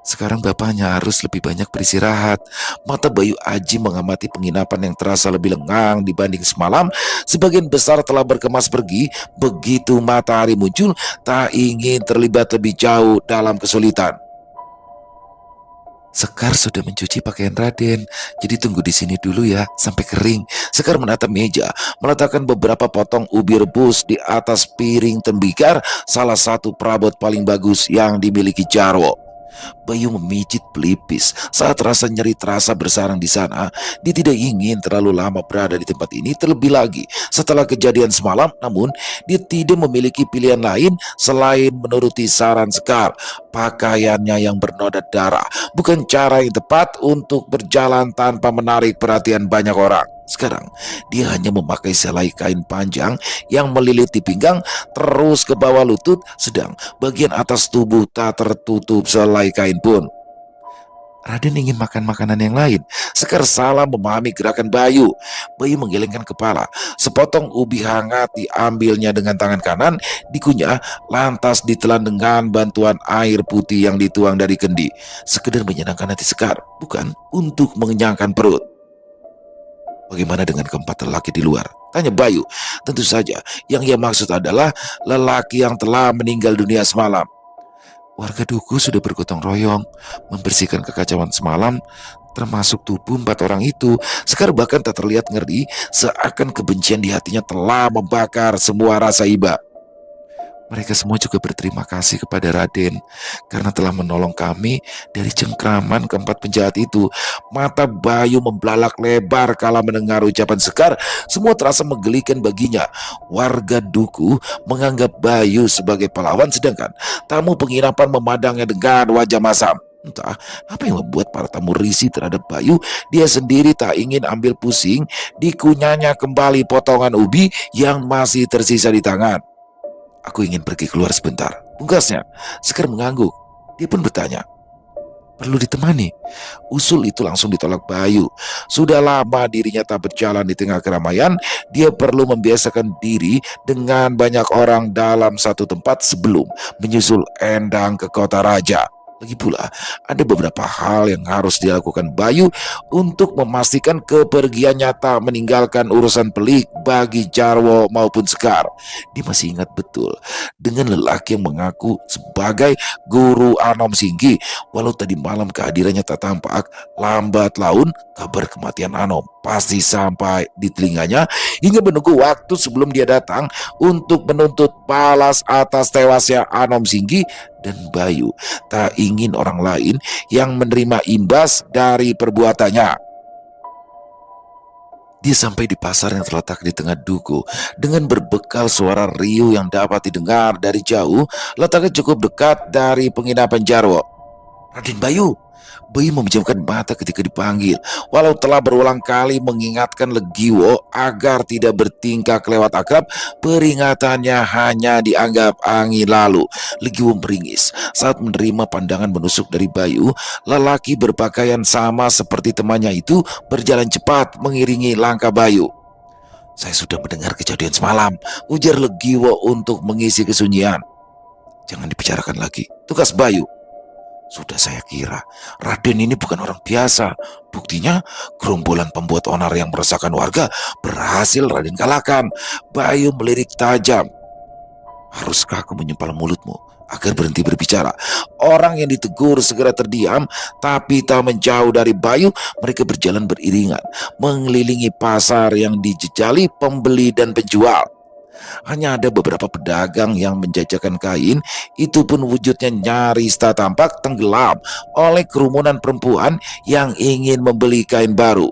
Sekarang bapaknya harus lebih banyak beristirahat. Mata Bayu Aji mengamati penginapan yang terasa lebih lengang dibanding semalam. Sebagian besar telah berkemas pergi. Begitu matahari muncul, tak ingin terlibat lebih jauh dalam kesulitan. Sekar sudah mencuci pakaian Raden, jadi tunggu di sini dulu ya sampai kering. Sekar menatap meja, meletakkan beberapa potong ubi rebus di atas piring tembikar, salah satu perabot paling bagus yang dimiliki Jarwo. Bayu memijit pelipis saat rasa nyeri terasa bersarang di sana. Dia tidak ingin terlalu lama berada di tempat ini terlebih lagi setelah kejadian semalam. Namun dia tidak memiliki pilihan lain selain menuruti saran Sekar. Pakaiannya yang bernoda darah bukan cara yang tepat untuk berjalan tanpa menarik perhatian banyak orang. Sekarang dia hanya memakai selai kain panjang yang melilit di pinggang terus ke bawah lutut, sedang bagian atas tubuh tak tertutup selai kain pun. Raden ingin makan makanan yang lain. Sekar salah memahami gerakan Bayu. Bayu menggelengkan kepala. Sepotong ubi hangat diambilnya dengan tangan kanan, dikunyah, lantas ditelan dengan bantuan air putih yang dituang dari kendi. Sekedar menyenangkan hati Sekar, bukan untuk mengenyangkan perut. Bagaimana dengan keempat lelaki di luar? Tanya Bayu. Tentu saja, yang ia maksud adalah lelaki yang telah meninggal dunia semalam. Warga Duku sudah bergotong royong membersihkan kekacauan semalam, termasuk tubuh 4 orang itu. Sekar bahkan tak terlihat ngeri, seakan kebencian di hatinya telah membakar semua rasa iba. Mereka semua juga berterima kasih kepada Raden karena telah menolong kami dari cengkraman keempat penjahat itu. Mata Bayu membelalak lebar kala mendengar ucapan Sekar. Semua terasa menggelikan baginya. Warga Duku menganggap Bayu sebagai pahlawan, sedangkan tamu penginapan memandangnya dengan wajah masam. Entah apa yang membuat para tamu risih terhadap Bayu. Dia sendiri tak ingin ambil pusing. Dikunyahnya kembali potongan ubi yang masih tersisa di tangan. Aku ingin pergi keluar sebentar, pungkasnya. Sekar mengangguk. Dia pun bertanya, perlu ditemani? Usul itu langsung ditolak Bayu. Sudah lama dirinya tak berjalan di tengah keramaian. Dia perlu membiasakan diri dengan banyak orang dalam satu tempat sebelum menyusul Endang ke kota raja. Lagi pula, ada beberapa hal yang harus dilakukan Bayu untuk memastikan kepergiannya tak meninggalkan urusan pelik bagi Jarwo maupun Sekar. Dia masih ingat betul dengan lelaki yang mengaku sebagai guru Anom Singgi. Walau tadi malam kehadirannya tak tampak, lambat laun kabar kematian Anom pasti sampai di telinganya hingga menunggu waktu sebelum dia datang untuk menuntut balas atas tewasnya Anom Singgi. Dan Bayu tak ingin orang lain yang menerima imbas dari perbuatannya. Dia sampai di pasar yang terletak di tengah Duku dengan berbekal suara riuh yang dapat didengar dari jauh. Letaknya cukup dekat dari penginapan Jarwo. Raden Bayu. Bayu memejamkan mata ketika dipanggil. Walau telah berulang kali mengingatkan Legiwo agar tidak bertingkah kelewat akrab, peringatannya hanya dianggap angin lalu. Legiwo meringis saat menerima pandangan menusuk dari Bayu. Lelaki berpakaian sama seperti temannya itu berjalan cepat mengiringi langkah Bayu. Saya sudah mendengar kejadian semalam, ujar Legiwo untuk mengisi kesunyian. Jangan dibicarakan lagi, tugas Bayu. Sudah saya kira, Raden ini bukan orang biasa. Buktinya, gerombolan pembuat onar yang meresahkan warga berhasil Raden kalahkan. Bayu melirik tajam. Haruskah aku menyempal mulutmu agar berhenti berbicara? Orang yang ditegur segera terdiam, tapi tak menjauh dari Bayu. Mereka berjalan beriringan, mengelilingi pasar yang dijejali pembeli dan penjual. Hanya ada beberapa pedagang yang menjajakan kain, itu pun wujudnya nyaris tak tampak, tenggelam oleh kerumunan perempuan yang ingin membeli kain baru.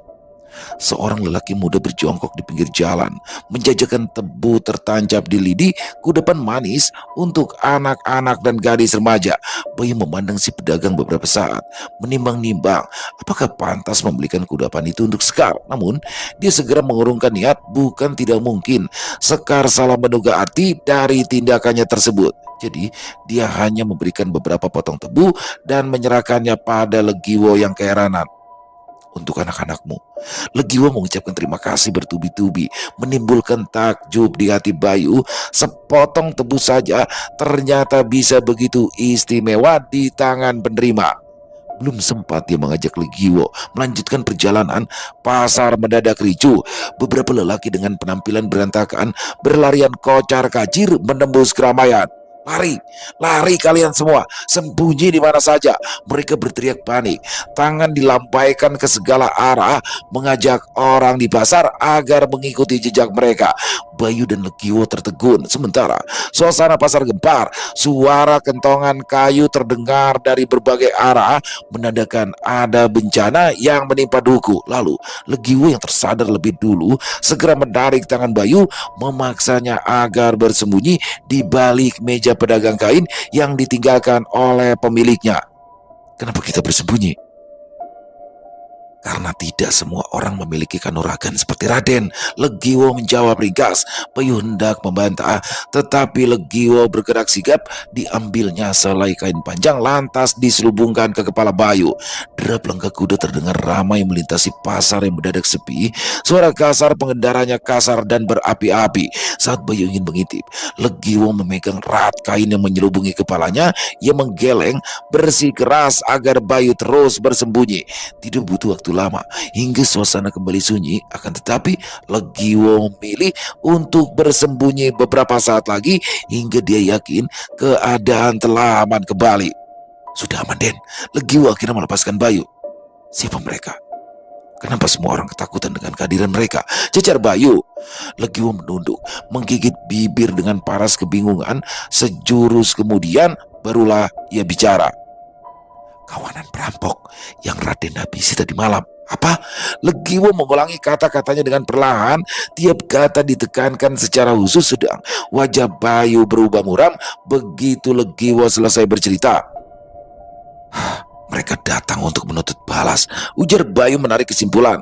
Seorang lelaki muda berjongkok di pinggir jalan, menjajakan tebu tertancap di lidi, kudapan manis untuk anak-anak dan gadis remaja. Bayu memandang si pedagang beberapa saat, menimbang-nimbang apakah pantas membelikan kudapan itu untuk Sekar. Namun, dia segera mengurungkan niat. Bukan tidak mungkin Sekar salah menduga arti dari tindakannya tersebut. Jadi, dia hanya memberikan beberapa potong tebu dan menyerahkannya pada Legiwo yang keheranan. Untuk anak-anakmu. Legiwo mengucapkan terima kasih bertubi-tubi, menimbulkan takjub di hati Bayu. Sepotong tebu saja ternyata bisa begitu istimewa di tangan penerima. Belum sempat dia mengajak Legiwo melanjutkan perjalanan, pasar mendadak ricuh. Beberapa lelaki dengan penampilan berantakan berlarian kocar kacir menembus keramaian. Lari, lari kalian semua, sembunyi di mana saja. Mereka berteriak panik, tangan dilambaikan ke segala arah, mengajak orang di pasar agar mengikuti jejak mereka. Bayu dan Legiwo tertegun. Sementara suasana pasar gempar, suara kentongan kayu terdengar dari berbagai arah, menandakan ada bencana yang menimpa Duku. Lalu Legiwo yang tersadar lebih dulu segera menarik tangan Bayu, memaksanya agar bersembunyi di balik meja pedagang kain yang ditinggalkan oleh pemiliknya. Kenapa kita bersembunyi? Karena tidak semua orang memiliki kanuragan seperti Raden. Legiwo menjawab ringkas. Bayu hendak membantah, tetapi Legiwo bergerak sigap. Diambilnya selai kain panjang, lantas diselubungkan ke kepala Bayu. Derap langkah kuda terdengar ramai melintasi pasar yang mendadak sepi. Suara kasar pengendaranya kasar dan berapi-api. Saat Bayu ingin mengintip, Legiwo memegang erat kain yang menyelubungi kepalanya. Ia menggeleng bersikeras agar Bayu terus bersembunyi. Tidak butuh waktu lama hingga suasana kembali sunyi, akan tetapi Legiwo memilih untuk bersembunyi beberapa saat lagi hingga dia yakin keadaan telah aman kembali. Sudah aman, Den. Legiwo akhirnya melepaskan Bayu. Siapa mereka? Kenapa semua orang ketakutan dengan kehadiran mereka? Cecar Bayu. Legiwo menunduk, menggigit bibir dengan paras kebingungan. Sejurus kemudian barulah ia bicara. Kawanan perampok yang Raden habisi tadi malam. Apa? Legiwo mengulangi kata-katanya dengan perlahan. Tiap kata ditekankan secara khusus, sedang wajah Bayu berubah muram begitu Legiwo selesai bercerita. Mereka datang untuk menuntut balas, ujar Bayu menarik kesimpulan.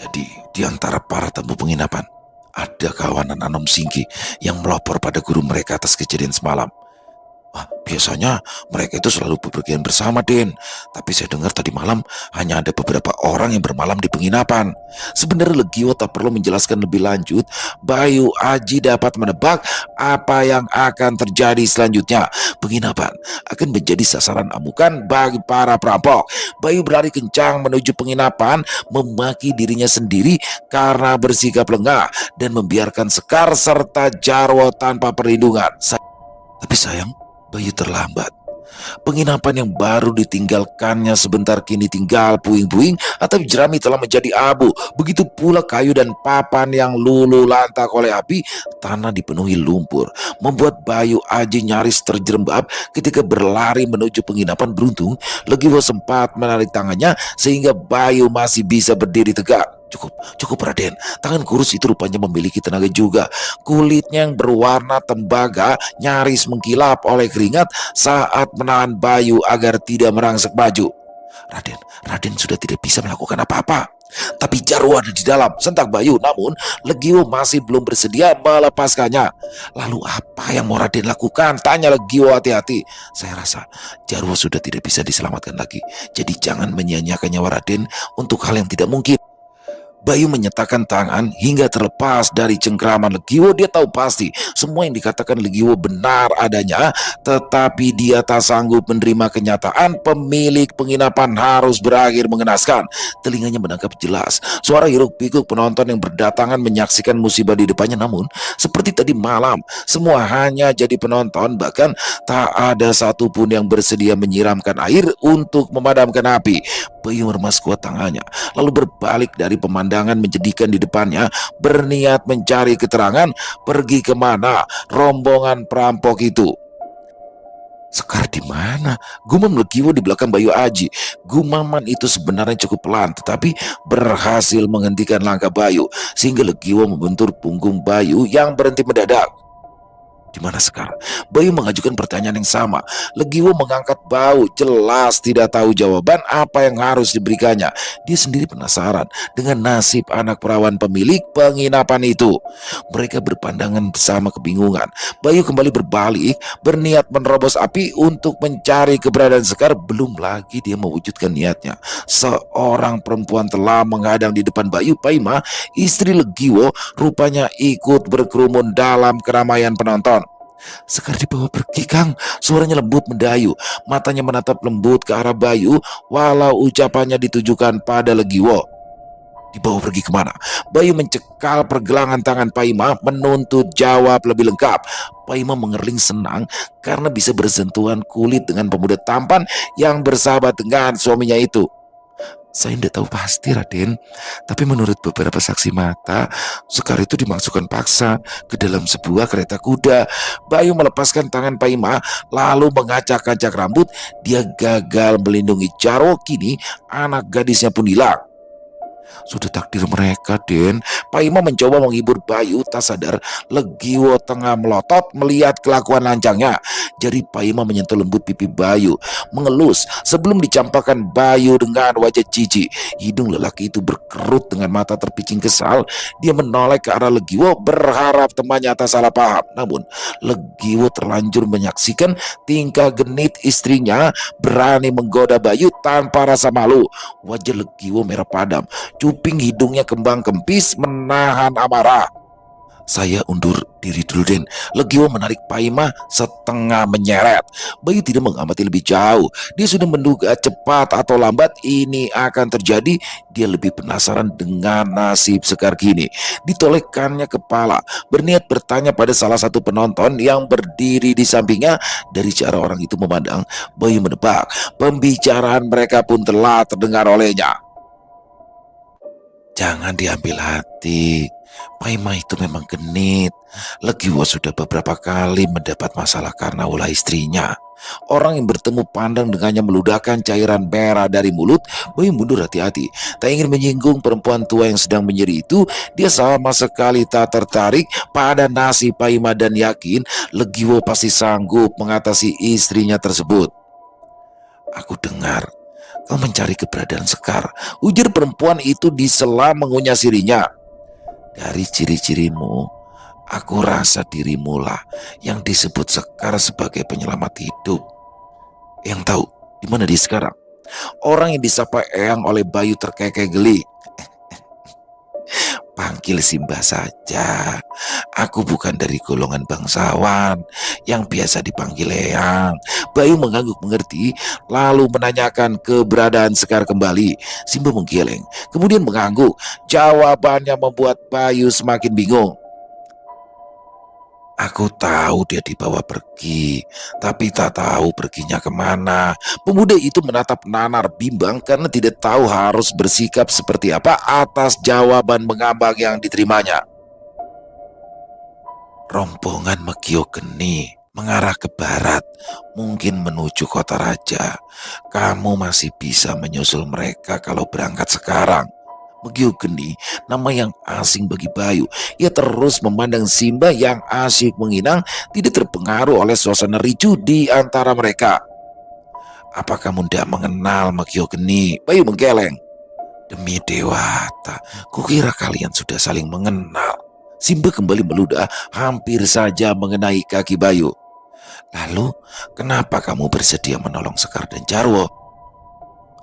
Jadi di antara para tamu penginapan ada kawanan Anom Singki yang melapor pada guru mereka atas kejadian semalam. Biasanya mereka itu selalu bepergian bersama, Den. Tapi saya dengar tadi malam hanya ada beberapa orang yang bermalam di penginapan. Sebenarnya Legiwo tak perlu menjelaskan lebih lanjut. Bayu Aji dapat menebak apa yang akan terjadi selanjutnya. Penginapan akan menjadi sasaran amukan bagi para perampok. Bayu berlari kencang menuju penginapan, memaki dirinya sendiri karena bersikap lengah dan membiarkan Sekar serta Jarwo tanpa perlindungan. Tapi sayang, Bayu terlambat. Penginapan yang baru ditinggalkannya sebentar kini tinggal puing-puing atau jerami telah menjadi abu. Begitu pula kayu dan papan yang luluh lantak oleh api. Tanah dipenuhi lumpur, membuat Bayu Aji nyaris terjerembab ketika berlari menuju penginapan. Beruntung Legiwo sempat menarik tangannya sehingga Bayu masih bisa berdiri tegak. Cukup Raden. Tangan kurus itu rupanya memiliki tenaga juga. Kulitnya yang berwarna tembaga nyaris mengkilap oleh keringat saat menahan Bayu agar tidak merangsek maju. Raden sudah tidak bisa melakukan apa-apa. Tapi Jarwo ada di dalam, sentak Bayu. Namun Legiwo masih belum bersedia melepaskannya. Lalu apa yang mau Raden lakukan? Tanya Legiwo hati-hati. Saya rasa Jarwo sudah tidak bisa diselamatkan lagi. Jadi jangan menyia-nyiakan nyawa Raden untuk hal yang tidak mungkin. Bayu menyatakan tangan hingga terlepas dari cengkraman Legiwo. Dia tahu pasti semua yang dikatakan Legiwo benar adanya, tetapi dia tak sanggup menerima kenyataan pemilik penginapan harus berakhir mengenaskan. Telinganya menangkap jelas suara hiruk-pikuk penonton yang berdatangan menyaksikan musibah di depannya. Namun seperti tadi malam, semua hanya jadi penonton. Bahkan tak ada satupun yang bersedia menyiramkan air untuk memadamkan api. Bayu meremas kuat tangannya, lalu berbalik dari pemandangan menjadikan di depannya, berniat mencari keterangan pergi kemana rombongan perampok itu. Sekar di mana? Gumam Legiwo di belakang Bayu Aji. Gumaman itu sebenarnya cukup pelan, tetapi berhasil menghentikan langkah Bayu, sehingga Legiwo membentur punggung Bayu yang berhenti mendadak. Di mana Sekar? Bayu mengajukan pertanyaan yang sama. Legiwo mengangkat bau, jelas tidak tahu jawaban apa yang harus diberikannya. Dia sendiri penasaran dengan nasib anak perawan pemilik penginapan itu. Mereka berpandangan bersama kebingungan. Bayu kembali berbalik, berniat menerobos api untuk mencari keberadaan Sekar. Belum lagi dia mewujudkan niatnya, seorang perempuan telah menghadang di depan Bayu. Paima, istri Legiwo, rupanya ikut berkerumun dalam keramaian penonton. Sekar dibawa pergi, Kang. Suaranya lembut mendayu. Matanya menatap lembut ke arah Bayu, walau ucapannya ditujukan pada Legiwo. Dibawa pergi kemana? Bayu mencekal pergelangan tangan Paimah menuntut jawab lebih lengkap. Paimah mengerling senang karena bisa bersentuhan kulit dengan pemuda tampan yang bersahabat dengan suaminya itu. Saya tidak tahu pasti, Raden, tapi menurut beberapa saksi mata, Sekar itu dimasukkan paksa ke dalam sebuah kereta kuda. Bayu melepaskan tangan Paimah lalu mengacak-acak rambut. Dia gagal melindungi Jarwo. Kini anak gadisnya pun hilang. Sudah takdir mereka, Den. Pak Imam mencoba menghibur Bayu, tak sadar Legiwo tengah melotot melihat kelakuan lancangnya. Jari Pak Imam menyentuh lembut pipi Bayu, mengelus sebelum dicampakkan Bayu dengan wajah jijik. Hidung lelaki itu berkerut dengan mata terpicing kesal. Dia menoleh ke arah Legiwo berharap temannya tak salah paham. Namun Legiwo terlanjur menyaksikan tingkah genit istrinya berani menggoda Bayu tanpa rasa malu. Wajah Legiwo merah padam, cuping hidungnya kembang kempis menahan amarah. Saya undur diri dulu, Den. Legiwo menarik Paimah setengah menyeret. Bayu tidak mengamati lebih jauh. Dia sudah menduga cepat atau lambat ini akan terjadi. Dia lebih penasaran dengan nasib Sekar kini. Ditolehkannya kepala, berniat bertanya pada salah satu penonton yang berdiri di sampingnya. Dari cara orang itu memandang, Bayu menebak pembicaraan mereka pun telah terdengar olehnya. Jangan diambil hati, Paimah itu memang genit. Legiwo sudah beberapa kali mendapat masalah karena ulah istrinya. Orang yang bertemu pandang dengannya meludahkan cairan merah dari mulut. Bayu mundur hati-hati, tak ingin menyinggung perempuan tua yang sedang menyeri itu. Dia sama sekali tak tertarik pada nasib Paimah dan yakin Legiwo pasti sanggup mengatasi istrinya tersebut. Aku dengar kau mencari keberadaan Sekar, ujar perempuan itu di sela mengunyah sirinya. Dari ciri-cirimu, aku rasa dirimu lah yang disebut Sekar sebagai penyelamat hidup. Yang tahu di mana dia sekarang? Orang yang disapa Eyang oleh Bayu terkekeh geli. Panggil Simbah saja. Aku bukan dari golongan bangsawan yang biasa dipanggil Eyang. Bayu mengangguk mengerti, lalu menanyakan keberadaan Sekar kembali. Simbah menggeleng, kemudian mengangguk. Jawabannya membuat Bayu semakin bingung. Aku tahu dia dibawa pergi, tapi tak tahu perginya kemana. Pemuda itu menatap nanar bimbang karena tidak tahu harus bersikap seperti apa atas jawaban mengambang yang diterimanya. Rombongan Megio Geni mengarah ke barat, mungkin menuju kota raja. Kamu masih bisa menyusul mereka kalau berangkat sekarang. Megio Geni, nama yang asing bagi Bayu. Ia terus memandang Simbah yang asyik menginang, tidak terpengaruh oleh suasana ricu di antara mereka. Apa kamu tidak mengenal Megio Geni? Bayu menggeleng. Demi Dewata, kukira kalian sudah saling mengenal. Simbah kembali meludah, hampir saja mengenai kaki Bayu. Lalu, kenapa kamu bersedia menolong Sekar dan Jarwo?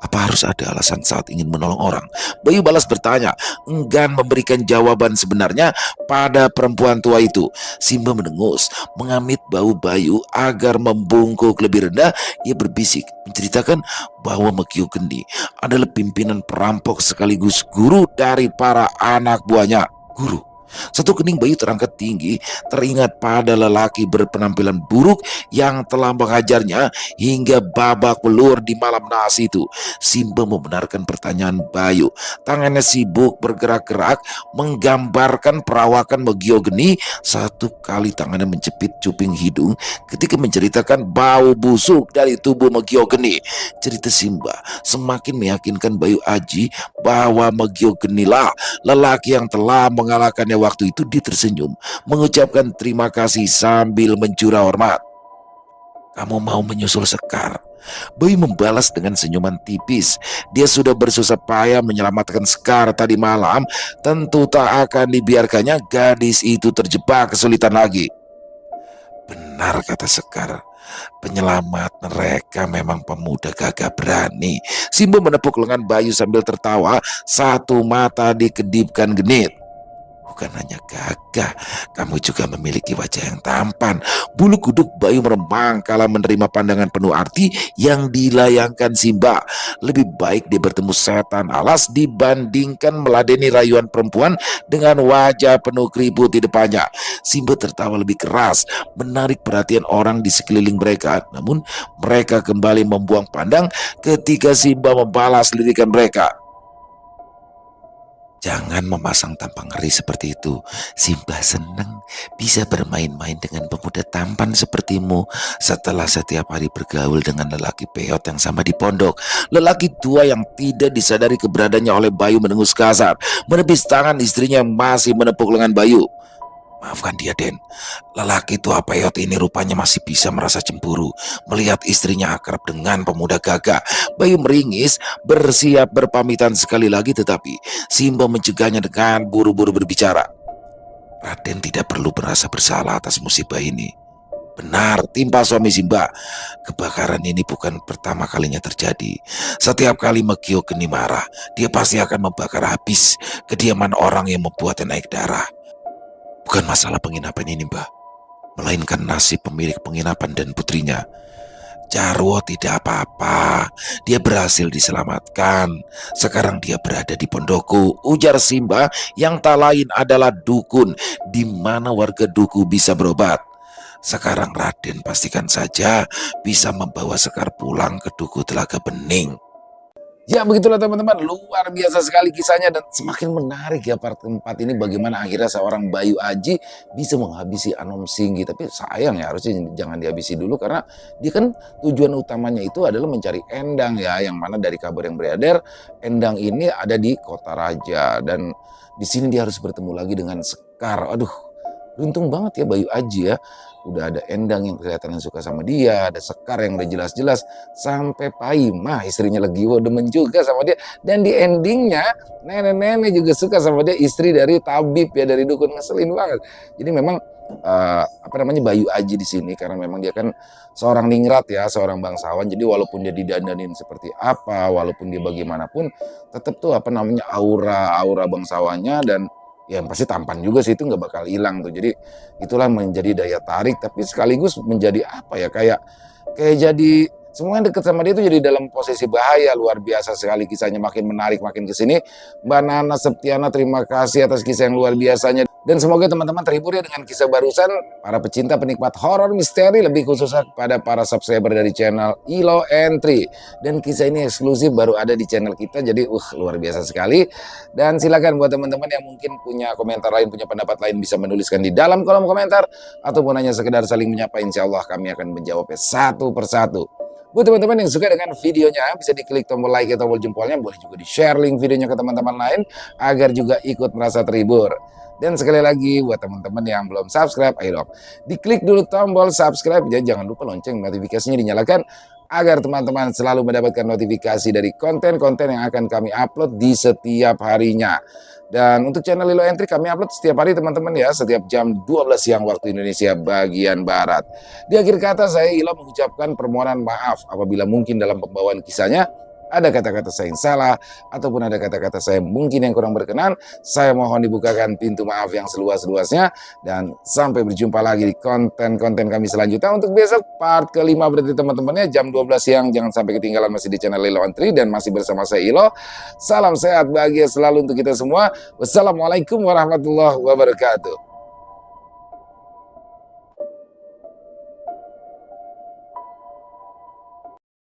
Apa harus ada alasan saat ingin menolong orang? Bayu balas bertanya, enggan memberikan jawaban sebenarnya pada perempuan tua itu. Simbah mendengus, mengamit bau Bayu agar membungkuk lebih rendah. Ia berbisik, menceritakan bahwa Megio Geni adalah pimpinan perampok sekaligus guru dari para anak buahnya. Guru? Satu kening Bayu terangkat tinggi, teringat pada lelaki berpenampilan buruk yang telah mengajarnya hingga babak belur di malam naas itu. Simbah membenarkan pertanyaan Bayu. Tangannya sibuk bergerak-gerak menggambarkan perawakan Megio Geni. Satu kali tangannya menjepit cuping hidung ketika menceritakan bau busuk dari tubuh Megio Geni. Cerita Simbah semakin meyakinkan Bayu Aji bahwa Megio Geni lah lelaki yang telah mengalahkannya. Waktu itu dia tersenyum, mengucapkan terima kasih sambil mencurah hormat. Kamu mau menyusul Sekar? Bayu membalas dengan senyuman tipis. Dia sudah bersusah payah menyelamatkan Sekar tadi malam. Tentu tak akan dibiarkannya gadis itu terjebak kesulitan lagi. Benar kata Sekar, penyelamat mereka memang pemuda gagah berani. Simbah menepuk lengan Bayu sambil tertawa, satu mata dikedipkan genit. Bukan hanya gagah, kamu juga memiliki wajah yang tampan. Bulu kuduk Bayu meremang kala menerima pandangan penuh arti yang dilayangkan Simba. Lebih baik dia bertemu setan alas dibandingkan meladeni rayuan perempuan dengan wajah penuh keriput di depannya. Simba tertawa lebih keras, menarik perhatian orang di sekeliling mereka. Namun mereka kembali membuang pandang ketika Simba membalas lirikan mereka. Jangan memasang tampang ngeri seperti itu. Simba senang bisa bermain-main dengan pemuda tampan sepertimu setelah setiap hari bergaul dengan lelaki peot yang sama di pondok. Lelaki tua yang tidak disadari keberadaannya oleh Bayu mendengus kasar, menepis tangan istrinya yang masih menepuk lengan Bayu. Maafkan dia, Den. Lelaki tua peot ini rupanya masih bisa merasa cemburu melihat istrinya akrab dengan pemuda gagah. Bayu meringis, bersiap berpamitan sekali lagi, tetapi Simba mencegahnya dengan buru-buru berbicara. Raden tidak perlu merasa bersalah atas musibah ini. Benar, timpa suami Simba. Kebakaran ini bukan pertama kalinya terjadi. Setiap kali Megio Geni marah, dia pasti akan membakar habis kediaman orang yang membuatnya naik darah. Bukan masalah penginapan ini, Mbah, melainkan nasib pemilik penginapan dan putrinya. Jarwo tidak apa-apa, dia berhasil diselamatkan. Sekarang dia berada di Pondoku, ujar Simba yang tak lain adalah dukun, di mana warga Duku bisa berobat. Sekarang Raden pastikan saja bisa membawa Sekar pulang ke Duku Telaga Bening. Ya begitulah teman-teman, luar biasa sekali kisahnya dan semakin menarik ya part keempat ini, bagaimana akhirnya seorang Bayu Aji bisa menghabisi Anom Singgi. Tapi sayang ya, harusnya jangan dihabisi dulu karena dia kan tujuan utamanya itu adalah mencari Endang ya, yang mana dari kabar yang beredar Endang ini ada di Kota Raja dan di sini dia harus bertemu lagi dengan Sekar. Aduh, beruntung banget ya Bayu Aji ya. Udah ada Endang yang kelihatan suka sama dia, ada Sekar yang udah jelas-jelas, sampai Paimah istrinya Legiowo demen juga sama dia. Dan di endingnya nenek-nenek juga suka sama dia, istri dari tabib ya, dari dukun. Ngeselin banget. Jadi memang Bayu Aji di sini karena memang dia kan seorang ningrat ya, seorang bangsawan. Jadi walaupun dia didandanin seperti apa, walaupun dia bagaimanapun, tetap tuh aura bangsawannya dan ya pasti tampan juga sih, itu nggak bakal hilang tuh. Jadi itulah menjadi daya tarik, tapi sekaligus menjadi apa ya, kayak jadi semua yang deket sama dia itu jadi dalam posisi bahaya. Luar biasa sekali kisahnya, makin menarik makin kesini. Mbak Nana Septiana, terima kasih atas kisah yang luar biasanya. Dan semoga teman-teman terhibur ya dengan kisah barusan. Para pecinta penikmat horor misteri, lebih khususnya kepada para subscriber dari channel Ilo Entry. Dan kisah ini eksklusif baru ada di channel kita, jadi luar biasa sekali. Dan silakan buat teman-teman yang mungkin punya komentar lain, punya pendapat lain, bisa menuliskan di dalam kolom komentar ataupun hanya sekedar saling menyapa. Insya Allah kami akan menjawabnya satu persatu. Buat teman-teman yang suka dengan videonya, bisa diklik tombol like atau tombol jempolnya. Boleh juga di-share link videonya ke teman-teman lain agar juga ikut merasa terhibur. Dan sekali lagi buat teman-teman yang belum subscribe, ayo dong diklik dulu tombol subscribe ya, jangan lupa lonceng notifikasinya dinyalakan agar teman-teman selalu mendapatkan notifikasi dari konten-konten yang akan kami upload di setiap harinya. Dan untuk channel Ilo Entry kami upload setiap hari teman-teman ya, setiap jam 12 siang waktu Indonesia bagian Barat. Di akhir kata saya Ilo mengucapkan permohonan maaf apabila mungkin dalam pembawaan kisahnya ada kata-kata saya yang salah ataupun ada kata-kata saya mungkin yang kurang berkenan. Saya mohon dibukakan pintu maaf yang seluas-luasnya. Dan sampai berjumpa lagi di konten-konten kami selanjutnya. Untuk besok part kelima berarti teman-temannya jam 12 siang. Jangan sampai ketinggalan, masih di channel Ilo Entry dan masih bersama saya Ilo. Salam sehat bahagia selalu untuk kita semua. Wassalamualaikum warahmatullahi wabarakatuh.